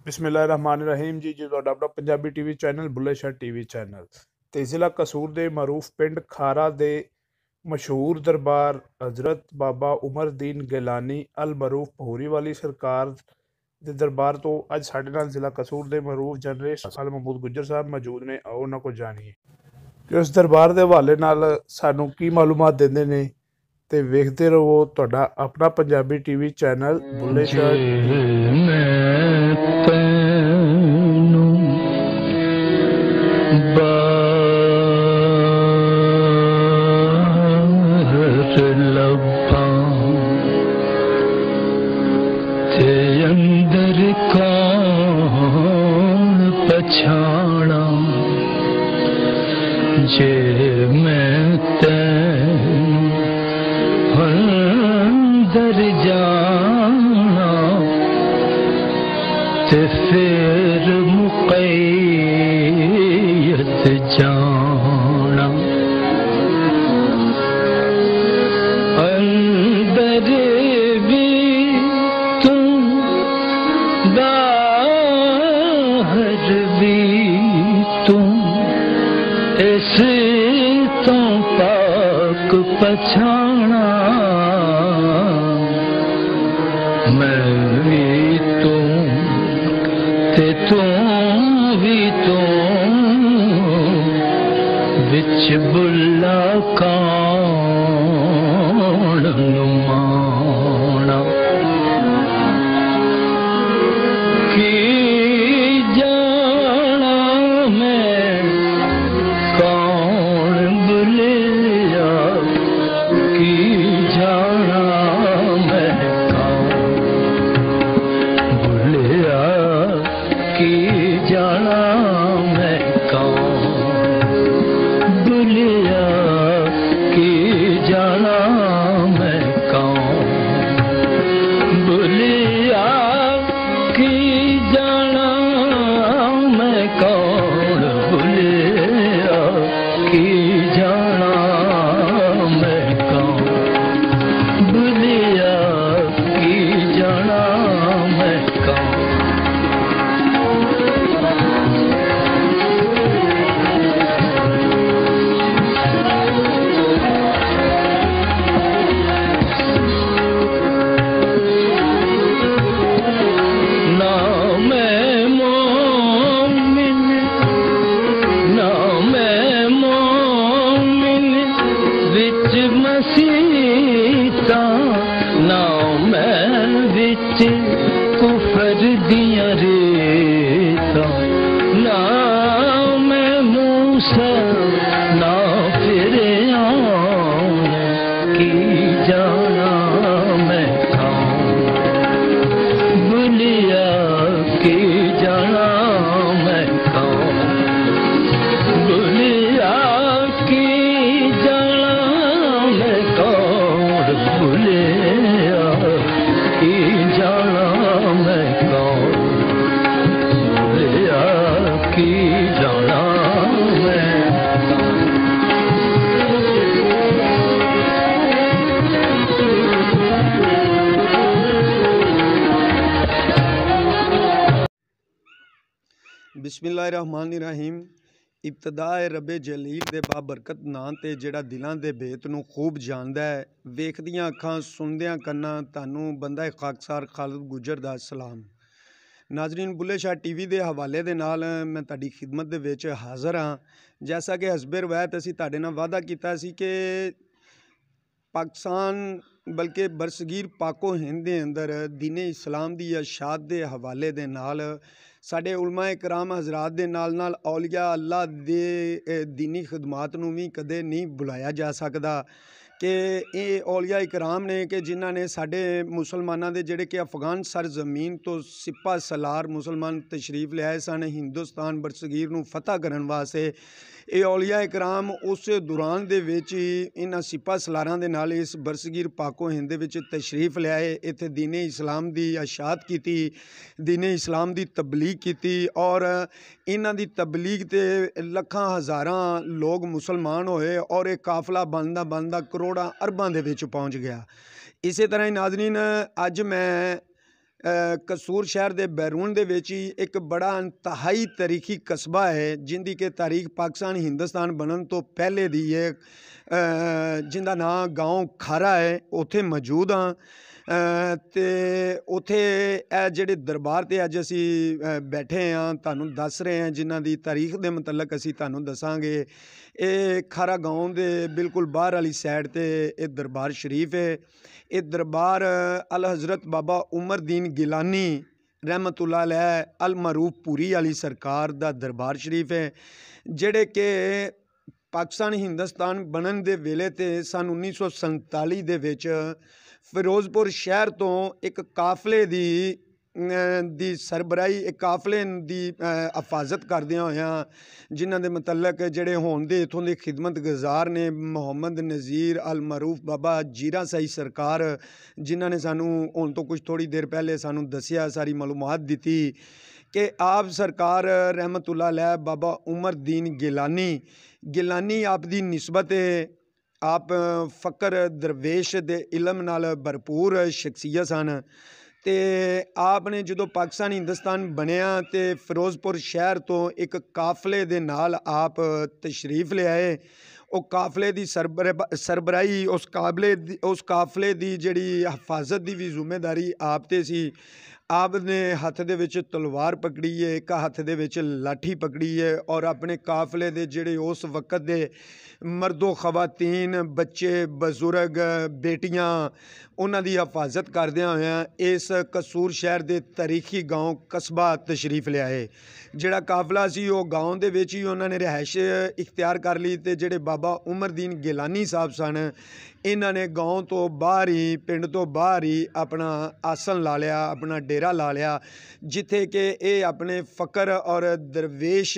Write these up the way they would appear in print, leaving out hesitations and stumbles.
बिस्मिल्लाहिर्रहमानिर्रहीम जी ਤੁਹਾਡਾ ਆਪਣਾ ਪੰਜਾਬੀ ਟੀਵੀ ਚੈਨਲ ਬੁੱਲੇ ਸ਼ਾਹ ਟੀਵੀ ਚੈਨਲ ਤੇ ਜ਼ਿਲ੍ਹਾ ਕਸੂਰ ਦੇ ਮਰੂਫ ਪਿੰਡ ਖਾਰਾ ਦੇ ਮਸ਼ਹੂਰ ਦਰਬਾਰ ਹਜ਼ਰਤ ਬਾਬਾ ਉਮਰਦੀਨ ਗਿਲਾਨੀ ਅਲ ਮਰੂਫ ਭੂਰੀ ਵਾਲੀ ਸਰਕਾਰ ਦੇ ਦਰਬਾਰ ਤੋਂ ਅੱਜ ਸਾਡੇ ਨਾਲ ਜ਼ਿਲ੍ਹਾ ਕਸੂਰ ਦੇ ਮਰੂਫ ਜਨਰੇਸ਼ ਅਲ ਮਹਿਮੂਦ ਗੁੱਜਰ ਸਾਹਿਬ ਮੌਜੂਦ ਨੇ। ਆਓ ਉਹਨਾਂ ਕੋਲ ਜਾਣੀਏ ਕਿ ਉਸ ਦਰਬਾਰ ਦੇ ਹਵਾਲੇ ਨਾਲ ਸਾਨੂੰ ਕੀ ਮਾਲੂਮਾਤ ਦਿੰਦੇ ਨੇ ਤੇ ਵੇਖਦੇ ਰਹੋ ਤੁਹਾਡਾ ਆਪਣਾ ਪੰਜਾਬੀ ਟੀਵੀ ਚੈਨਲ ਬੁੱਲੇ ਸ਼ਾਹ अंदर कौन पछाना जे मैं तैनू अंदर जाना ते फिर मुक़य्यद जाना अंदर भी बाहर भी तुम इस तो पाक पछाना मैं भी तुम ते तुम भी तुम विच बुला कौन नुमाना कुफर दिया रेता ना मैं मूसा ना फिर की जाना मैं बुलिया की जाना मैं बुलिया की जाना मैं कौन बुलिया की जाना मैं कौन बुलिया की जाना मैं बिस्मिल्लाहिर्रहमानिर्रहीम। इब्तदाए रबे जलील दे बाबरकत नां ते जेड़ा दिलां दे भेत नूं खूब जानदा है, वेखदियां अखां सुनदियां कन्नां तानूं बंदा खाकसार खालिद गुजर दा सलाम। नाजरीन, बुल्ले शाह टीवी दे हवाले दे नाल मैं तुहाडी खिदमत दे विच हाज़र हाँ। जैसा कि हसबे रवायत असीं तुहाडे नाल वादा कीता सी कि पाकिस्तान बल्कि बरसगीर पाको हिंद दे अंदर दीने इस्लाम दी अशात दे हवाले दे नाल साडे उलमा इकराम हजरात दे नाल औलिया अल्लाह दे दीनी खिदमात नूं भी कदे नहीं बुलाया जा सकदा कि ये औलिया इकराम ने कि जिन्हां ने साडे मुसलमानां दे जिहड़े कि अफगान सरजमीन तो सिपा सलार मुसलमान तशरीफ लियाए सन हिंदुस्तान बरसगीर नूं फतह करन वास्ते। ये औलिया इकराम उस दौरान दे विच ही इन्हां सिपा सलारां दे नाल इस बरसगीर पाको हिंद दे विच तशरीफ लियाए, इत्थे दीने इस्लाम दी अशात कीती, दीने इस्लाम दी तबलीग कीती और इन्हां दी तबलीग ते लखां हज़ारां लोग मुसलमान होए और एक काफला बनदा बनदा करोड़ां अरबां दे विच पहुँच गया। इस तरह ही नाज़रीन, अज मैं ਕਸੂਰ ਸ਼ਹਿਰ ਦੇ ਬੈਰੂਨ ਦੇ ਵਿੱਚ ਹੀ ਇੱਕ ਬੜਾ ਇੰਤਹਾਈ ਤਾਰੀਖੀ ਕਸਬਾ ਹੈ, ਜਿਹਦੀ ਕਿ ਤਾਰੀਖ ਪਾਕਿਸਤਾਨ ਹਿੰਦੁਸਤਾਨ ਬਣਨ ਤੋਂ ਪਹਿਲੇ ਦੀ ਹੈ, ਜਿਹਦਾ ਨਾਂ ਗਾਉਂ ਖਾਰਾ ਹੈ। ਉੱਥੇ ਮੌਜੂਦ ਹਾਂ ਅਤੇ ਉੱਥੇ ਇਹ ਜਿਹੜੇ ਦਰਬਾਰ 'ਤੇ ਅੱਜ ਅਸੀਂ ਬੈਠੇ ਹਾਂ, ਤੁਹਾਨੂੰ ਦੱਸ ਰਹੇ ਹਾਂ, ਜਿਨ੍ਹਾਂ ਦੀ ਤਾਰੀਖ ਦੇ ਮੁਤਲਕ ਅਸੀਂ ਤੁਹਾਨੂੰ ਦੱਸਾਂਗੇ। ਇਹ ਖਾਰਾ ਗਾਉਂ ਦੇ ਬਿਲਕੁਲ ਬਾਹਰ ਵਾਲੀ ਸਾਈਡ 'ਤੇ ਇਹ ਦਰਬਾਰ ਸ਼ਰੀਫ ਹੈ। ਇਹ ਦਰਬਾਰ ਅਲ ਹਜ਼ਰਤ ਬਾਬਾ ਉਮਰਦੀਨ ਗਿਲਾਨੀ ਰਹਿਮਤੁल्लाह अलैह अल मरूफ पूरी वाली सरकार ਦਾ ਦਰਬਾਰ ਸ਼ਰੀਫ ਹੈ, ਜਿਹੜੇ ਕਿ ਪਾਕਿਸਤਾਨ ਹਿੰਦੁਸਤਾਨ ਬਣਨ ਦੇ ਵੇਲੇ 'ਤੇ ਸਨ 1947 ਦੇ ਵਿੱਚ ਫਿਰੋਜ਼ਪੁਰ ਸ਼ਹਿਰ ਤੋਂ ਇੱਕ ਕਾਫਲੇ ਦੀ ਸਰਬਰਾਹੀ, ਇੱਕ ਕਾਫਲੇ ਦੀ ਹਿਫਾਜ਼ਤ ਕਰਦਿਆਂ ਹੋਇਆਂ, ਜਿਨ੍ਹਾਂ ਦੇ ਮੁਤਲਕ ਜਿਹੜੇ ਹੋਣ ਦੇ ਇੱਥੋਂ ਦੇ ਖਿਦਮਤ ਗੁਜ਼ਾਰ ਨੇ ਮੁਹੰਮਦ ਨਜ਼ੀਰ ਅਲ ਮਰੂਫ ਬਾਬਾ ਜੀਰਾ ਸਾਈ ਸਰਕਾਰ, ਜਿਨ੍ਹਾਂ ਨੇ ਸਾਨੂੰ ਹੁਣ ਤੋਂ ਕੁਝ ਥੋੜ੍ਹੀ ਦੇਰ ਪਹਿਲੇ ਸਾਨੂੰ ਦੱਸਿਆ, ਸਾਰੀ ਮਾਲੂਮਾਤ ਦਿੱਤੀ ਕਿ ਆਪ ਸਰਕਾਰ ਰਹਿਮਤੁल्लाह अलैह ਬਾਬਾ ਉਮਰਦੀਨ ਗਿਲਾਨੀ ਆਪ ਦੀ ਨਿਸਬਤ ਹੈ। ਆਪ ਫ਼ਕਰ ਦਰਵੇਸ਼ ਦੇ ਇਲਮ ਨਾਲ ਭਰਪੂਰ ਸ਼ਖਸੀਅਤ ਸਨ ਅਤੇ ਆਪ ਨੇ ਜਦੋਂ ਪਾਕਿਸਤਾਨ ਹਿੰਦੁਸਤਾਨ ਬਣਿਆ ਅਤੇ ਫਿਰੋਜ਼ਪੁਰ ਸ਼ਹਿਰ ਤੋਂ ਇੱਕ ਕਾਫਲੇ ਦੇ ਨਾਲ ਆਪ ਤਸ਼ਰੀਫ ਲਿਆਏ। ਉਹ ਕਾਫਲੇ ਦੀ ਸਰਬਰਾਹੀ, ਉਸ ਕਾਫਲੇ ਦੀ ਜਿਹੜੀ ਹਿਫਾਜ਼ਤ ਦੀ ਵੀ ਜ਼ਿੰਮੇਦਾਰੀ ਆਪ 'ਤੇ ਸੀ। ਆਪ ਨੇ ਹੱਥ ਦੇ ਵਿੱਚ ਤਲਵਾਰ ਪਕੜੀ ਹੈ, ਇੱਕ ਹੱਥ ਦੇ ਵਿੱਚ ਲਾਠੀ ਪਕੜੀ ਹੈ, ਔਰ ਆਪਣੇ ਕਾਫਲੇ ਦੇ ਜਿਹੜੇ ਉਸ ਵਕਤ ਦੇ ਮਰਦੋ ਖਵਾਤੀਨ, ਬੱਚੇ, ਬਜ਼ੁਰਗ, ਬੇਟੀਆਂ, ਉਹਨਾਂ ਦੀ ਹਿਫਾਜ਼ਤ ਕਰਦਿਆਂ ਹੋਇਆਂ ਇਸ ਕਸੂਰ ਸ਼ਹਿਰ ਦੇ ਤਾਰੀਖੀ ਗਾਉਂ ਕਸਬਾ ਤਸ਼ਰੀਫ ਲਿਆਏ। ਜਿਹੜਾ ਕਾਫਲਾ ਸੀ ਉਹ ਗਾਉਂ ਦੇ ਵਿੱਚ ਹੀ ਉਹਨਾਂ ਨੇ ਰਿਹਾਇਸ਼ ਇਖਤਿਆਰ ਕਰ ਲਈ ਅਤੇ ਜਿਹੜੇ ਬਾਬਾ ਉਮਰਦੀਨ ਗਿਲਾਨੀ ਸਾਹਿਬ ਸਨ, ਇਹਨਾਂ ਨੇ ਗਾਉਂ ਤੋਂ ਬਾਹਰ ਹੀ, ਪਿੰਡ ਤੋਂ ਬਾਹਰ ਹੀ ਆਪਣਾ ਆਸਣ ਲਾ ਲਿਆ, ਆਪਣਾ ਡੇਰਾ ਲਾ ਲਿਆ, ਜਿੱਥੇ ਕਿ ਇਹ ਆਪਣੇ ਫ਼ਕਰ ਔਰ ਦਰਵੇਸ਼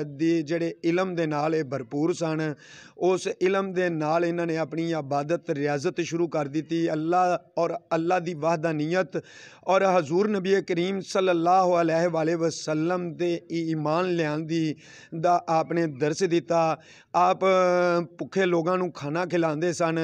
ਦੀ ਜਿਹੜੇ ਇਲਮ ਦੇ ਨਾਲ ਇਹ ਭਰਪੂਰ ਸਨ। ਉਸ ਇਲਮ ਦੇ ਨਾਲ ਇਹਨਾਂ ਨੇ ਆਪਣੀ ਇਬਾਦਤ ਰਿਆਜ਼ਤ ਸ਼ੁਰੂ ਕਰ ਦਿੱਤੀ। ਅੱਲਾ ਦੀ ਵਹਦਾਨੀਅਤ ਔਰ ਹਜ਼ੂਰ ਨਬੀ ਕਰੀਮ ਸੱਲੱਲਾਹੁ अलैहि वसल्लम ਦੇ ਈਮਾਨ ਲਿਆਂਦੀ ਦਾ ਆਪ ਨੇ ਦਰਸ ਦਿੱਤਾ। ਆਪ ਭੁੱਖੇ ਲੋਕਾਂ ਨੂੰ ਖਾਣਾ ਖਿਲਾਉਂਦੇ ਸਨ,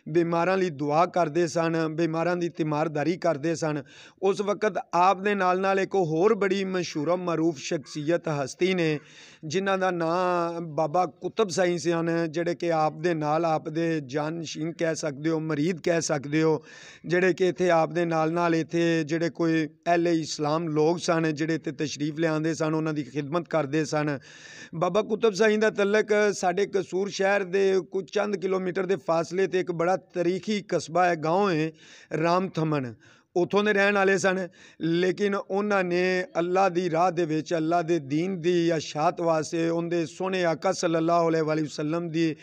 ਬਿਮਾਰਾਂ ਲਈ ਦੁਆ ਕਰਦੇ ਸਨ, ਬਿਮਾਰਾਂ ਦੀ ਤਿਮਾਰਦਾਰੀ ਕਰਦੇ ਸਨ। ਉਸ ਵਕਤ ਆਪ ਦੇ ਨਾਲ ਇੱਕ ਹੋਰ ਬੜੀ ਮਸ਼ਹੂਰ ਮਰੂਫ ਸ਼ਖਸੀਅਤ ਹਸਤੀ ਨੇ, ਜਿਨ੍ਹਾਂ ਦਾ ਨਾਂ ਬਾਬਾ ਕੁਤਬ ਸਾਈ ਸਨ, ਜਿਹੜੇ ਕਿ ਆਪ ਦੇ ਨਾਲ ਆਪ ਦੇ ਜਾਨਸ਼ੀਨ ਕਹਿ ਸਕਦੇ ਹੋ, ਮਰੀਦ ਕਹਿ ਸਕਦੇ ਹੋ, ਜਿਹੜੇ ਕਿ ਇੱਥੇ ਆਪ ਦੇ ਨਾਲ ਇੱਥੇ ਜਿਹੜੇ ਕੋਈ ਅਹਿਲੇ ਇਸਲਾਮ ਲੋਕ ਸਨ, ਜਿਹੜੇ ਇੱਥੇ ਤਸ਼ਰੀਫ ਲਿਆਉਂਦੇ ਸਨ, ਉਹਨਾਂ ਦੀ ਖਿਦਮਤ ਕਰਦੇ ਸਨ। ਬਾਬਾ ਕੁਤਬ ਸਾਈ ਦਾ ਤਲਕ ਸਾਡੇ ਕਸੂਰ ਸ਼ਹਿਰ ਦੇ ਕੁਝ ਚੰਦ ਕਿਲੋਮੀਟਰ ਦੇ ਫਾਸਲੇ 'ਤੇ ਇੱਕ ਬੜਾ ਤਾਰੀਖੀ ਕਸਬਾ ਹੈ, ਗਾਉਂ ਹੈ ਰਾਮ ਥਮਨ, ਉੱਥੋਂ ਦੇ ਰਹਿਣ ਵਾਲੇ ਸਨ। ਲੇਕਿਨ ਉਹਨਾਂ ਨੇ ਅੱਲਾ ਦੀ ਰਾਹ ਦੇ ਵਿੱਚ, ਅੱਲਾ ਦੇ ਦੀਨ ਦੀ ਅਸ਼ਾਤ ਵਾਸਤੇ, ਉਹਦੇ ਸੋਹਣੇ ਆਕਾ ਸੱਲੱਲਾਹੁ अलैहि वसल्लम ਦੀ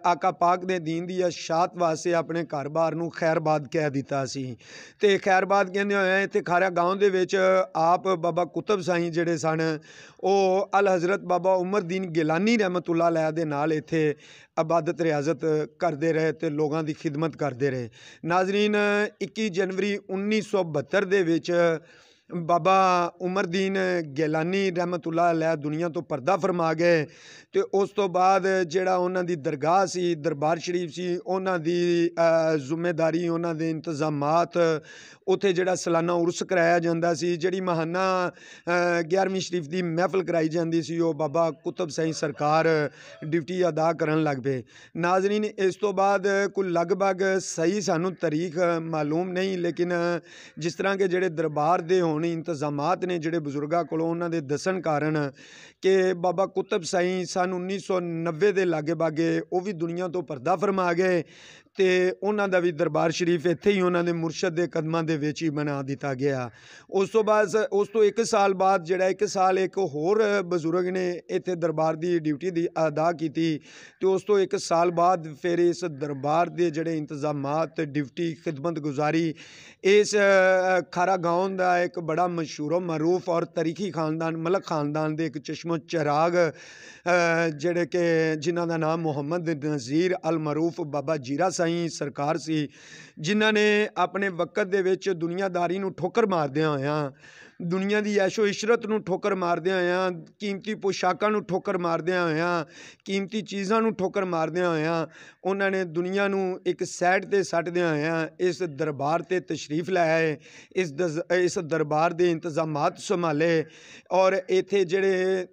ਆਕਾ ਪਾਕ ਦੇ ਦੀਨ ਦੀ ਅਸ਼ਾਤ ਵਾਸਤੇ ਆਪਣੇ ਘਰ ਬਾਰ ਨੂੰ ਖੈਰਬਾਦ ਕਹਿ ਦਿੱਤਾ ਸੀ। ਅਤੇ ਖੈਰਬਾਦ ਕਹਿੰਦੇ ਹੋਏ ਇੱਥੇ ਖਾਰਾ ਗਾਉਂ ਦੇ ਵਿੱਚ ਆਪ ਬਾਬਾ ਕੁਤਬ ਸਾਈ ਜਿਹੜੇ ਸਨ, ਉਹ ਅਲ ਹਜ਼ਰਤ ਬਾਬਾ ਉਮਰਦੀਨ ਗਿਲਾਨੀ ਰਹਿਮਤੁल्लाह अलैह ਦੇ ਨਾਲ ਇੱਥੇ ਇਬਾਦਤ ਰਿਆਜ਼ਤ ਕਰਦੇ ਰਹੇ ਅਤੇ ਲੋਕਾਂ ਦੀ ਖਿਦਮਤ ਕਰਦੇ ਰਹੇ। ਨਾਜ਼ਰੀਨ, 21 ਜਨਵਰੀ 1972 ਦੇ ਵਿੱਚ ਬਾਬਾ ਉਮਰਦੀਨ ਗਿਲਾਨੀ ਰਹਿਮਤੁल्लाह अलैह ਦੁਨੀਆ ਤੋਂ ਪਰਦਾ ਫਰਮਾ ਗਏ ਅਤੇ ਉਸ ਤੋਂ ਬਾਅਦ ਜਿਹੜਾ ਉਹਨਾਂ ਦੀ ਦਰਗਾਹ ਸੀ, ਦਰਬਾਰ ਸ਼ਰੀਫ ਸੀ, ਉਹਨਾਂ ਦੀ ਜ਼ਿੰਮੇਦਾਰੀ, ਉਹਨਾਂ ਦੇ ਇੰਤਜ਼ਾਮਾਤ, ਉੱਥੇ ਜਿਹੜਾ ਸਾਲਾਨਾ ਉਰਸ ਕਰਾਇਆ ਜਾਂਦਾ ਸੀ, ਜਿਹੜੀ ਮਾਹਾਨਾ 11ਵੀਂ ਸ਼ਰੀਫ ਦੀ ਮਹਿਫਲ ਕਰਾਈ ਜਾਂਦੀ ਸੀ, ਉਹ ਬਾਬਾ ਕੁਤਬ ਸਾਈ ਸਰਕਾਰ ਡਿਊਟੀ ਅਦਾ ਕਰਨ ਲੱਗ ਪਏ। ਨਾਜ਼ਰੀਨ, ਇਸ ਤੋਂ ਬਾਅਦ ਕੋਈ ਲਗਭਗ ਸਹੀ ਸਾਨੂੰ ਤਾਰੀਖ ਮਾਲੂਮ ਨਹੀਂ, ਲੇਕਿਨ ਜਿਸ ਤਰ੍ਹਾਂ ਕਿ ਜਿਹੜੇ ਦਰਬਾਰ ਦੇ ਹੁਣ ਇੰਤਜ਼ਾਮਾਤ ਨੇ, ਜਿਹੜੇ ਬਜ਼ੁਰਗਾਂ ਕੋਲੋਂ ਉਹਨਾਂ ਦੇ ਦੱਸਣ ਕਾਰਨ ਕਿ ਬਾਬਾ ਕੁਤਬ ਸਾਈ ਸਨ 1990 ਦੇ ਲਾਗੇ ਬਾਗੇ ਉਹ ਵੀ ਦੁਨੀਆ ਤੋਂ ਪਰਦਾ ਫਰਮਾ ਗਏ ਅਤੇ ਉਹਨਾਂ ਦਾ ਵੀ ਦਰਬਾਰ ਸ਼ਰੀਫ ਇੱਥੇ ਹੀ ਉਹਨਾਂ ਦੇ ਮੁਰਸ਼ਦ ਦੇ ਕਦਮਾਂ ਦੇ ਵਿੱਚ ਹੀ ਬਣਾ ਦਿੱਤਾ ਗਿਆ। ਉਸ ਤੋਂ ਬਾਅਦ, ਉਸ ਤੋਂ 1 ਸਾਲ ਬਾਅਦ ਜਿਹੜਾ 1 ਸਾਲ ਇੱਕ ਹੋਰ ਬਜ਼ੁਰਗ ਨੇ ਇੱਥੇ ਦਰਬਾਰ ਦੀ ਡਿਊਟੀ ਦੀ ਅਦਾ ਕੀਤੀ ਅਤੇ ਉਸ ਤੋਂ 1 ਸਾਲ ਬਾਅਦ ਫਿਰ ਇਸ ਦਰਬਾਰ ਦੇ ਜਿਹੜੇ ਇੰਤਜ਼ਾਮਾਤ, ਡਿਊਟੀ, ਖਿਦਮਤ ਗੁਜ਼ਾਰੀ, ਇਸ ਖਾਰਾ ਗਾਉਂ ਦਾ ਇੱਕ ਬੜਾ ਮਸ਼ਹੂਰ ਮਰੂਫ ਔਰ ਤਾਰੀਖੀ ਖਾਨਦਾਨ, ਮਲਕ ਖਾਨਦਾਨ ਦੇ ਇੱਕ ਚਸ਼ਮੋ ਚਿਰਾਗ, ਜਿਹੜੇ ਕਿ ਜਿਨ੍ਹਾਂ ਦਾ ਨਾਮ ਮੁਹੰਮਦ ਨਜ਼ੀਰ ਅਲ ਮਰੂਫ ਬਾਬਾ ਜੀਰਾ ਸਾਈ ਸਰਕਾਰ ਸੀ, ਜਿਨ੍ਹਾਂ ਨੇ ਆਪਣੇ ਵਕਤ ਦੇ ਵਿੱਚ ਦੁਨੀਆਦਾਰੀ ਨੂੰ ਠੋਕਰ ਮਾਰਦਿਆਂ ਹੋਇਆਂ ਦੁਨੀਆ ਦੀ ਐਸ਼ੋ ਇਸ਼ਰਤ ਨੂੰ ਠੋਕਰ ਮਾਰਦਿਆਂ ਹੋਇਆਂ, ਕੀਮਤੀ ਪੋਸ਼ਾਕਾਂ ਨੂੰ ਠੋਕਰ ਮਾਰਦਿਆਂ ਹੋਇਆਂ, ਕੀਮਤੀ ਚੀਜ਼ਾਂ ਨੂੰ ਠੋਕਰ ਮਾਰਦਿਆਂ ਹੋਇਆਂ ਉਹਨਾਂ ਨੇ ਦੁਨੀਆ ਨੂੰ ਇੱਕ ਸਾਈਡ 'ਤੇ ਸੱਟਦਿਆਂ ਹੋਇਆਂ ਇਸ ਦਰਬਾਰ 'ਤੇ ਤਸ਼ਰੀਫ ਲੈ ਆਏ। ਇਸ ਦਰਬਾਰ ਦੇ ਇੰਤਜ਼ਾਮਾਤ ਸੰਭਾਲੇ ਔਰ ਇੱਥੇ ਜਿਹੜੇ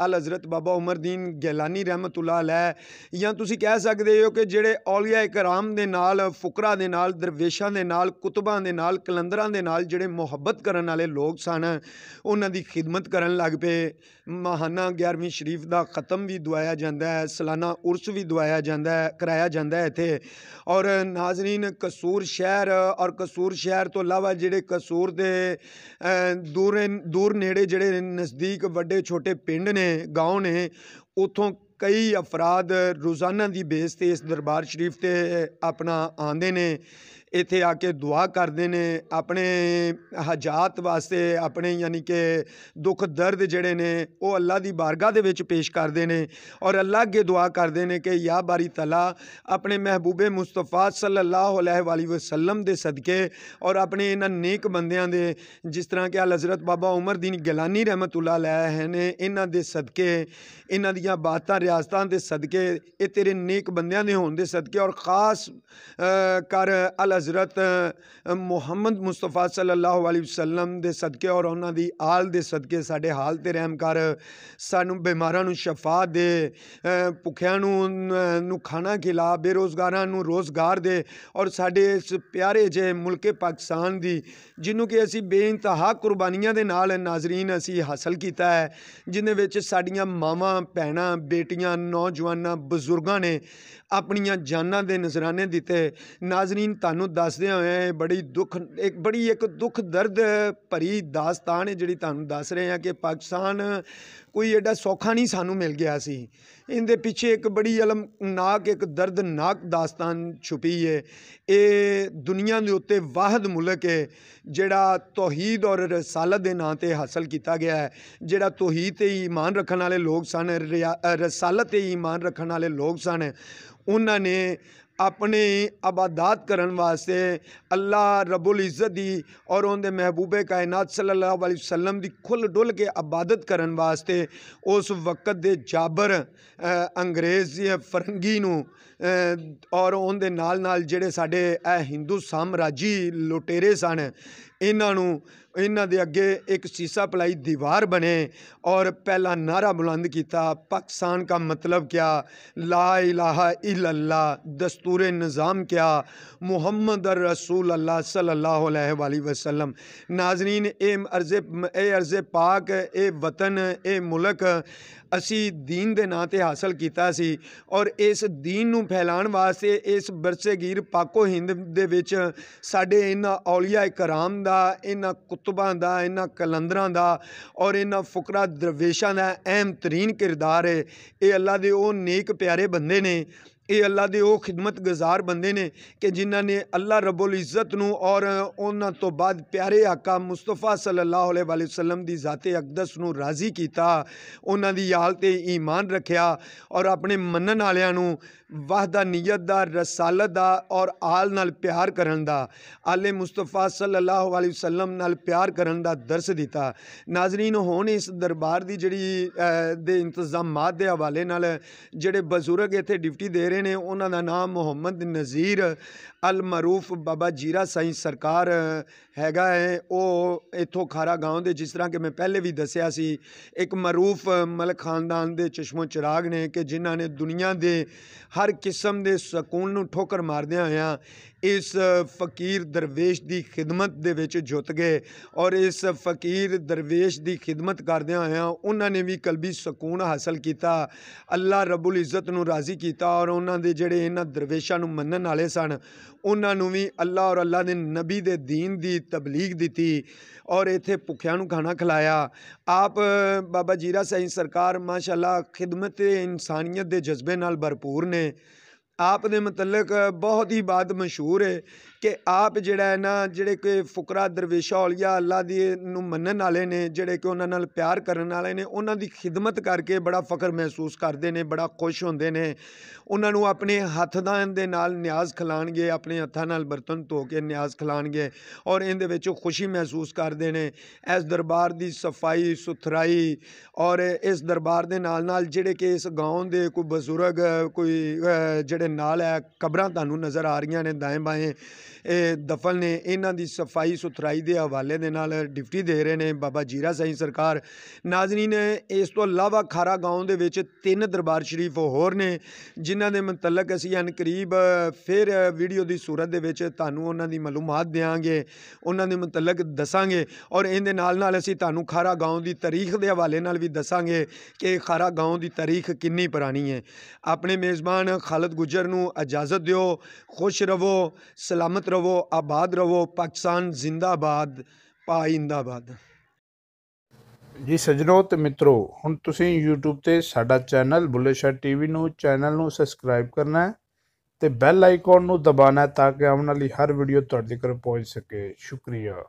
ਅਲ ਹਜ਼ਰਤ ਬਾਬਾ ਉਮਰਦੀਨ ਗਿਲਾਨੀ ਰਹਿਮਤੁल्लाह अलैह ਜਾਂ ਤੁਸੀਂ ਕਹਿ ਸਕਦੇ ਹੋ ਕਿ ਜਿਹੜੇ ਔਲੀਆ ਇਕਰਾਮ ਦੇ ਨਾਲ, ਫੁਕਰਾ ਦੇ ਨਾਲ, ਦਰਵੇਸ਼ਾਂ ਦੇ ਨਾਲ, ਕੁਤਬਾਂ ਦੇ ਨਾਲ, ਕਲੰਦਰਾਂ ਦੇ ਨਾਲ ਜਿਹੜੇ ਮੁਹੱਬਤ ਕਰਨ ਵਾਲੇ ਲੋਕ ਸਨ ਉਹਨਾਂ ਦੀ ਖਿਦਮਤ ਕਰਨ ਲੱਗ ਪਏ। ਮਾਹਾਨਾ 11ਵੀਂ ਸ਼ਰੀਫ ਦਾ ख़त्म ਵੀ ਦਵਾਇਆ ਜਾਂਦਾ ਹੈ, ਸਾਲਾਨਾ ਉਰਸ ਵੀ ਦਵਾਇਆ ਜਾਂਦਾ ਹੈ, ਕਰਾਇਆ ਜਾਂਦਾ ਹੈ ਇੱਥੇ। ਔਰ ਨਾਜ਼ਰੀਨ ਕਸੂਰ ਸ਼ਹਿਰ ਔਰ ਕਸੂਰ ਸ਼ਹਿਰ ਤੋਂ ਇਲਾਵਾ ਜਿਹੜੇ ਕਸੂਰ ਦੇ ਦੂਰ ਨੇੜੇ ਜਿਹੜੇ ਨਜ਼ਦੀਕ ਵੱਡੇ ਛੋਟੇ ਪਿੰਡ ਨੇ, ਗਾਉਂ ਨੇ, ਉੱਥੋਂ ਕਈ ਅਫਰਾਦ ਰੋਜ਼ਾਨਾ ਦੀ ਬੇਸ 'ਤੇ ਇਸ ਦਰਬਾਰ ਸ਼ਰੀਫ 'ਤੇ ਆਪਣਾ ਆਉਂਦੇ ਨੇ, ਇੱਥੇ ਆ ਕੇ ਦੁਆ ਕਰਦੇ ਨੇ ਆਪਣੇ ਹਾਜਾਤ ਵਾਸਤੇ, ਆਪਣੇ ਯਾਨੀ ਕਿ ਦੁੱਖ ਦਰਦ ਜਿਹੜੇ ਨੇ ਉਹ ਅੱਲਾ ਦੀ ਬਾਰਗਾਹ ਦੇ ਵਿੱਚ ਪੇਸ਼ ਕਰਦੇ ਨੇ ਔਰ ਅੱਲਾ ਅੱਗੇ ਦੁਆ ਕਰਦੇ ਨੇ ਕਿ ਯਾ ਬਾਰੀ ਤਲਾ ਆਪਣੇ ਮਹਿਬੂਬੇ ਮੁਸਤਫਾ ਸੱਲੱਲਾਹੁ अलैहि वसल्लम ਦੇ ਸਦਕੇ ਔਰ ਆਪਣੇ ਇਹਨਾਂ ਨੇਕ ਬੰਦਿਆਂ ਦੇ, ਜਿਸ ਤਰ੍ਹਾਂ ਕਿ ਅਲ ਹਜ਼ਰਤ ਬਾਬਾ ਉਮਰਦੀਨ ਗਿਲਾਨੀ ਰਹਿਮਤੁल्लाह अलैह ਨੇ, ਇਹਨਾਂ ਦੇ ਸਦਕੇ, ਇਹਨਾਂ ਦੀਆਂ ਬਾਤਾਂ ਰਿਆਸਤਾਂ ਦੇ ਸਦਕੇ, ਇਹ ਤੇਰੇ ਨੇਕ ਬੰਦਿਆਂ ਦੇ ਹੋਣ ਦੇ ਸਦਕੇ ਔਰ ख़ास कर अल हज़रत मुहम्मद मुस्तफ़ा सल्लल्लाहु अलैहि वसल्लम ਦੇ ਸਦਕੇ ਔਰ ਉਹਨਾਂ ਦੀ ਆਲ ਦੇ ਸਦਕੇ ਸਾਡੇ ਹਾਲ 'ਤੇ ਰਹਿਮ ਕਰ। ਸਾਨੂੰ ਬਿਮਾਰਾਂ ਨੂੰ ਸ਼ਫਾ ਦੇ, ਭੁੱਖਿਆਂ ਨੂੰ ਖਾਣਾ ਖਿਲਾ, ਬੇਰੁਜ਼ਗਾਰਾਂ ਨੂੰ ਰੋਜ਼ਗਾਰ ਦੇ ਔਰ ਸਾਡੇ ਇਸ ਪਿਆਰੇ ਜਿਹੇ ਮੁਲਕ ਪਾਕਿਸਤਾਨ ਦੀ, ਜਿਹਨੂੰ ਕਿ ਅਸੀਂ ਬੇਇੰਤਹਾ ਕੁਰਬਾਨੀਆਂ ਦੇ ਨਾਲ ਨਾਜ਼ਰੀਨ ਅਸੀਂ ਹਾਸਲ ਕੀਤਾ ਹੈ, ਜਿਹਦੇ ਵਿੱਚ ਸਾਡੀਆਂ ਮਾਵਾਂ, ਭੈਣਾਂ, ਬੇਟੀਆਂ, ਨੌਜਵਾਨਾਂ, ਬਜ਼ੁਰਗਾਂ ਨੇ ਆਪਣੀਆਂ ਜਾਨਾਂ ਦੇ ਨਜ਼ਰਾਨੇ ਦਿੱਤੇ। ਨਾਜ਼ਰੀਨ ਤੁਹਾਨੂੰ ਦੱਸਦਿਆਂ ਹੋਇਆ ਬੜੀ ਇੱਕ ਦੁੱਖ ਦਰਦ ਭਰੀ ਦਾਸਤਾਨ ਹੈ ਜਿਹੜੀ ਤੁਹਾਨੂੰ ਦੱਸ ਰਹੇ ਹਾਂ ਕਿ ਪਾਕਿਸਤਾਨ ਕੋਈ ਐਡਾ ਸੌਖਾ ਨਹੀਂ ਸਾਨੂੰ ਮਿਲ ਗਿਆ ਸੀ। ਇਹਦੇ ਪਿੱਛੇ ਇੱਕ ਬੜੀ ਅਲਮਨਾਕ, ਇੱਕ ਦਰਦਨਾਕ ਦਾਸਤਾਨ ਛੁਪੀ ਹੈ। ਇਹ ਦੁਨੀਆ ਦੇ ਉੱਤੇ ਵਾਹਿਦ ਮੁਲਕ ਹੈ ਜਿਹੜਾ ਤੌਹੀਦ ਔਰ ਰਸਾਲਤ ਦੇ ਨਾਂ 'ਤੇ ਹਾਸਲ ਕੀਤਾ ਗਿਆ ਹੈ, ਜਿਹੜਾ ਤੌਹੀਦ 'ਤੇ ਈਮਾਨ ਰੱਖਣ ਵਾਲੇ ਲੋਕ ਸਨ, ਰਸਾਲਤ 'ਤੇ ਈਮਾਨ ਰੱਖਣ ਵਾਲੇ ਲੋਕ ਸਨ। ਉਹਨਾਂ ਨੇ अपने इबादत करन वास्ते अल्लाह रब्बुल इज़्ज़त दी और उनके महबूबे कायनात सल्लल्लाहु अलैहि वसल्लम दी खुल डुल के इबादत करन वास्ते उस वक़्त दे जाबर अंग्रेज़ फरंगी नूं और उनके नाल नाल जिहड़े साडे हिंदू साम्राजी लुटेरे सन, इन्हां दे अगे एक सीसा पलाई दीवार बने और पहला नारा बुलंद किया, पाकिस्तान का मतलब क्या, ला इलाहा इल्लल्लाह, दस्तूर निज़ाम क्या, मुहम्मद रसूल अल्लाह सल्लल्लाहु अलैहि वसल्लम। नाजरीन ए अर्ज़े पाक, ए वतन, ए मुल्क असी दीन दे नां ते हासिल किया सी और इस दीन नूं फैलाण वास्ते इस बरसेगीर पाको हिंद दे विच साडे इन्हां औलिया कराम दा, इन्हां कुतबां दा, इन्हां कलंदरां दा और इन्हां फुकरा दरवेशां दा अहम तरीन किरदार है। ये अल्लाह दे ओ नेक प्यारे बंदे ने, ये अल्लाह दे ओ खिदमत गुजार बंदे ने कि जिन्हां ने अल्लाह रब्बुल इज़्ज़त नूं और उन्हां तो बाद प्यारे आका मुस्तफा सल्लल्लाहु अलैहि वसल्लम दी ज़ाते अकदस नूं राज़ी कीता, उन्हां दी आल ते ईमान रखिया और अपने मनन वालियां नूं वहदानियत दा, रसालत दा और आल नाल प्यार करन दा, आले मुस्तफा सल्लल्लाहु अलैहि वसल्लम नाल प्यार करन दा दर्स दिता। नाजरीन हुण इस दरबार दी जिहड़ी दे इंतजामात दे हवाले नाल जिहड़े बजुर्ग इत्थे ड्यूटी दे रहे ने, उन्हां दा नाम मुहम्मद नज़ीर अल मरूफ बाबा जीरा साईं सरकार हैगा है। वो इत्थों खारा गाँव दे, जिस तरह कि मैं पहले भी दसिया सी, एक मरूफ मलक खानदान दे चश्मो चिराग ने कि जिन्हां ने दुनिया दे हर किस्म दे सकून नूं ठोकर मारदियां होइयां इस फ़कीर दरवेश की खिदमत दे विच जुट गए और इस फ़कीर दरवेश की खिदमत करदियां होइयां उन्होंने भी कलबी सकून हासिल किया, अल्लाह रब्बुल इज़्ज़त नूं राज़ी किया और उन्होंने जिहड़े इन्हां दरवेशां नूं मनन वाले सन उन्होंने भी अल्लाह और अल्लाह के नबी दे दीन की तबलीग दी और इत्थे भुखियां नूं खाना खिलाया। आप बाबा जीरा साईं सरकार माशाअल्लाह खिदमत इंसानियत के जज्बे नाल भरपूर ने। ਆਪ ਦੇ ਮੁਤਲਕ ਬਹੁਤ ਹੀ ਬਾਤ ਮਸ਼ਹੂਰ ਹੈ ਕਿ ਆਪ ਜਿਹੜਾ ਹੈ ਨਾ, ਜਿਹੜੇ ਕਿ ਫੁਕਰਾ ਦਰਵੇਸ਼ਾ ਔਲੀਆ ਅੱਲਾ ਦੀ ਨੂੰ ਮੰਨਣ ਵਾਲੇ ਨੇ, ਜਿਹੜੇ ਕਿ ਉਹਨਾਂ ਨਾਲ ਪਿਆਰ ਕਰਨ ਵਾਲੇ ਨੇ, ਉਹਨਾਂ ਦੀ ਖਿਦਮਤ ਕਰਕੇ ਬੜਾ ਫਖਰ ਮਹਿਸੂਸ ਕਰਦੇ ਨੇ, ਬੜਾ ਖੁਸ਼ ਹੁੰਦੇ ਨੇ। ਉਹਨਾਂ ਨੂੰ ਆਪਣੇ ਹੱਥਾਂ ਦੇ ਨਾਲ ਨਿਆਜ਼ ਖਿਲਾਣਗੇ, ਆਪਣੇ ਹੱਥਾਂ ਨਾਲ ਬਰਤਨ ਧੋ ਕੇ ਨਿਆਜ਼ ਖਿਲਾਣਗੇ ਔਰ ਇਹਦੇ ਵਿੱਚ ਖੁਸ਼ੀ ਮਹਿਸੂਸ ਕਰਦੇ ਨੇ। ਇਸ ਦਰਬਾਰ ਦੀ ਸਫਾਈ ਸੁਥਰਾਈ ਔਰ ਇਸ ਦਰਬਾਰ ਦੇ ਨਾਲ ਨਾਲ ਜਿਹੜੇ ਕਿ ਇਸ ਗਾਉਂ ਦੇ ਕੋਈ ਬਜ਼ੁਰਗ ਕੋਈ ਜਿਹੜੇ ਨਾਲ ਹੈ, ਕਬਰਾਂ ਤੁਹਾਨੂੰ ਨਜ਼ਰ ਆ ਰਹੀਆਂ ਨੇ ਦਾएं ਬਾएं ਇਹ ਦਫਨ ਨੇ, ਇਹਨਾਂ ਦੀ ਸਫਾਈ ਸੁਥਰਾਈ ਦੇ ਹਵਾਲੇ ਦੇ ਨਾਲ ਡਿਊਟੀ ਦੇ ਰਹੇ ਨੇ ਬਾਬਾ ਜੀਰਾ ਸਾਈਂ ਸਰਕਾਰ। ਨਾਜ਼ਰੀਨ, ਇਸ ਤੋਂ ਇਲਾਵਾ ਖਾਰਾ ਗਾਉਂ ਦੇ ਵਿੱਚ 3 ਦਰਬਾਰ ਸ਼ਰੀਫ ਹੋਰ ਨੇ ਜਿਨ੍ਹਾਂ ਦੇ ਮੁਤਲਕ ਅਸੀਂ ਅਨਕਰੀਬ ਫਿਰ ਵੀਡੀਓ ਦੀ ਸੂਰਤ ਦੇ ਵਿੱਚ ਤੁਹਾਨੂੰ ਉਹਨਾਂ ਦੀ ਮਾਲੂਮਾਤ ਦਿਆਂਗੇ, ਉਹਨਾਂ ਦੇ ਮੁਤਲਕ ਦੱਸਾਂਗੇ ਔਰ ਇਹਦੇ ਨਾਲ ਨਾਲ ਅਸੀਂ ਤੁਹਾਨੂੰ ਖਾਰਾ ਗਾਉਂ ਦੀ ਤਾਰੀਖ ਦੇ ਹਵਾਲੇ ਨਾਲ ਵੀ ਦੱਸਾਂਗੇ ਕਿ ਖਾਰਾ ਗਾਉਂ ਦੀ ਤਾਰੀਖ ਕਿੰਨੀ ਪੁਰਾਣੀ ਹੈ। ਆਪਣੇ ਮੇਜ਼ਬਾਨ ਖਾਲਦ ਗੁੱਜਰ ਨੂੰ ਇਜਾਜ਼ਤ ਦਿਓ। खुश रवो, सलामत रवो, आबाद रवो। पाकिस्तान जिंदाबाद, पाइंदाबाद। ਜੀ ਸੱਜਣੋ ਤੇ ਮਿੱਤਰੋ, ਹੁਣ ਤੁਸੀਂ YouTube ਤੇ ਸਾਡਾ ਚੈਨਲ ਬੁੱਲੇ ਸ਼ਾਹ ਟੀਵੀ ਨੂੰ ਚੈਨਲ ਨੂੰ ਸਬਸਕ੍ਰਾਈਬ ਕਰਨਾ ਹੈ ਤੇ ਬੈਲ ਆਈਕਨ ਨੂੰ ਦਬਾਉਣਾ ਹੈ ਤਾਂ ਕਿ ਆਉਣ ਵਾਲੀ ਹਰ ਵੀਡੀਓ ਤੁਹਾਡੇ ਤੱਕ ਪਹੁੰਚ ਸਕੇ। ਸ਼ੁਕਰੀਆ।